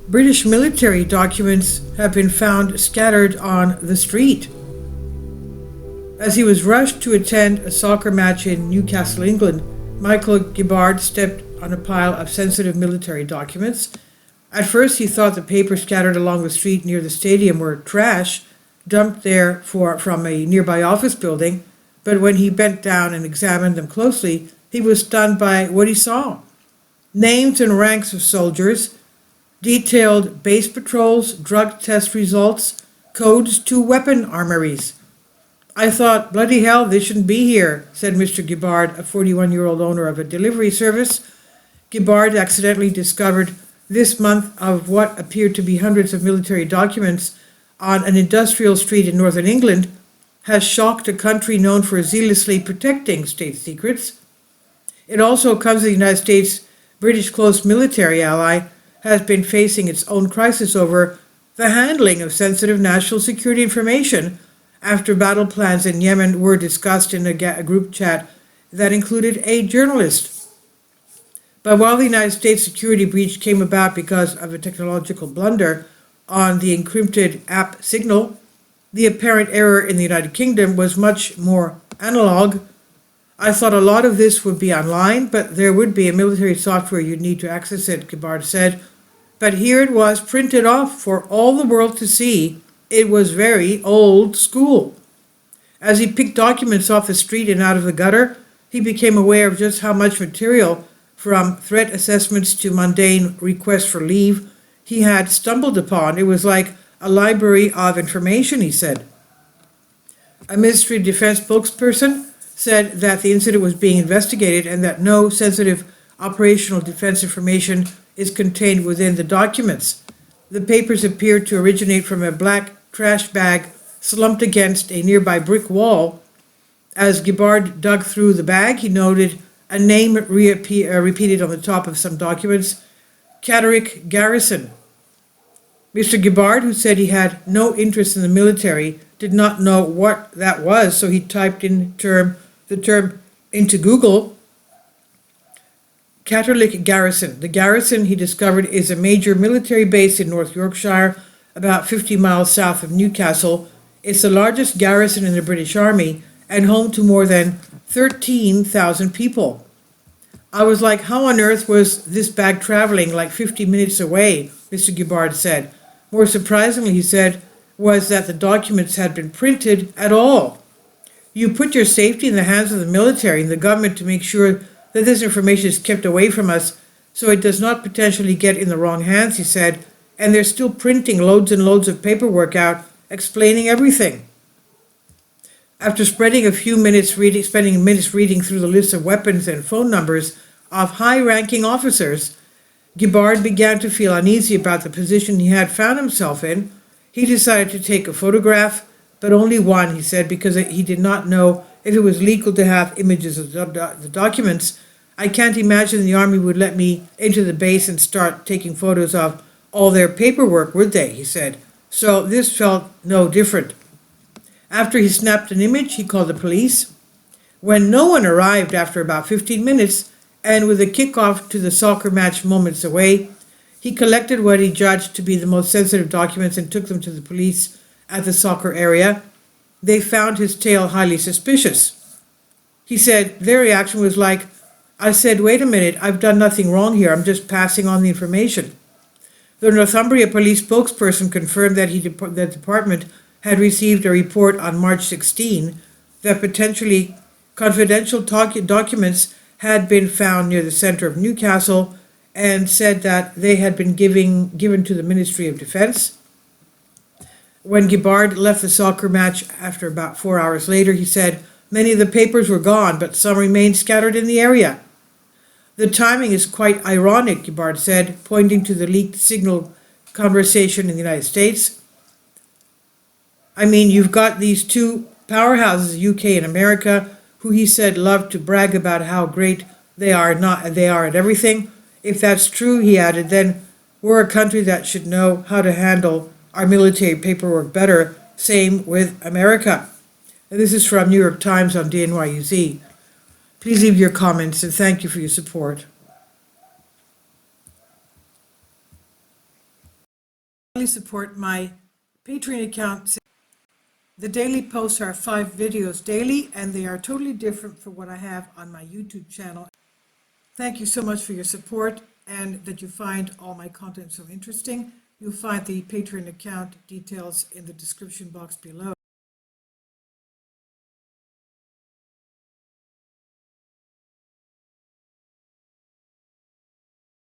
British military documents have been found scattered on the street. As he was rushed to attend a soccer match in Newcastle, England, Michael Gibbard stepped on a pile of sensitive military documents. At first, he thought the papers scattered along the street near the stadium were trash dumped there from a nearby office building, but when he bent down and examined them closely, he was stunned by what he saw. Names and ranks of soldiers, detailed base patrols, drug test results, codes to weapon armories. I thought, bloody hell, this shouldn't be here, said Mr. Gibbard, a 41-year-old owner of a delivery service. Gibbard accidentally discovered this month of what appeared to be hundreds of military documents on an industrial street in northern England has shocked a country known for zealously protecting state secrets. It also comes as the United States' British close military ally has been facing its own crisis over the handling of sensitive national security information after battle plans in Yemen were discussed in a group chat that included a journalist. But while the United States security breach came about because of a technological blunder on the encrypted app Signal, the apparent error in the United Kingdom was much more analog. I thought a lot of this would be online, but there would be a military software you'd need to access it, Gibbard said. But here it was printed off for all the world to see. It was very old school. As he picked documents off the street and out of the gutter, he became aware of just how much material, from threat assessments to mundane requests for leave, he had stumbled upon. It was like a library of information, he said. A Ministry of Defense spokesperson said that the incident was being investigated and that no sensitive operational defense information is contained within the documents. The papers appeared to originate from a black trash bag slumped against a nearby brick wall. As Gibbard dug through the bag, he noted a name repeated on the top of some documents, Catterick Garrison. Mr. Gibbard, who said he had no interest in the military, did not know what that was, so he typed in the term into Google. Catterick Garrison. The garrison, he discovered, is a major military base in North Yorkshire, about 50 miles south of Newcastle. It's the largest garrison in the British Army and home to more than 13,000 people. I was like, how on earth was this bag traveling like 50 minutes away, Mr. Gibbard said. More surprisingly, he said, was that the documents had been printed at all. You put your safety in the hands of the military and the government to make sure that this information is kept away from us so it does not potentially get in the wrong hands, he said, and they're still printing loads and loads of paperwork out explaining everything. After spending minutes reading through the list of weapons and phone numbers of high-ranking officers, Gibbard began to feel uneasy about the position he had found himself in. He decided to take a photograph, but only one, he said, because he did not know if it was legal to have images of the documents. I can't imagine the Army would let me into the base and start taking photos of all their paperwork, would they? He said. So this felt no different. After he snapped an image, he called the police. When no one arrived after about 15 minutes, and with a kickoff to the soccer match moments away, he collected what he judged to be the most sensitive documents and took them to the police at the soccer area. They found his tale highly suspicious. He said their reaction was like, I said, wait a minute, I've done nothing wrong here, I'm just passing on the information. The Northumbria police spokesperson confirmed that the department had received a report on March 16 that potentially confidential documents had been found near the center of Newcastle and said that they had been given to the Ministry of Defense. When Gibbard left the soccer match after about 4 hours later, he said many of the papers were gone, but some remained scattered in the area. The timing is quite ironic, Gibbard said, pointing to the leaked Signal conversation in the United States. I mean, you've got these two powerhouses, the UK and America, who he said love to brag about how great they are at everything. If that's true, he added, then we're a country that should know how to handle our military paperwork better. Same with America. And this is from New York Times on DNYUZ. Please leave your comments and thank you for your support. finally support my Patreon account. The daily posts are 5 videos daily, and they are totally different from what I have on my YouTube channel. Thank you so much for your support and that you find all my content so interesting. You'll find the Patreon account details in the description box below.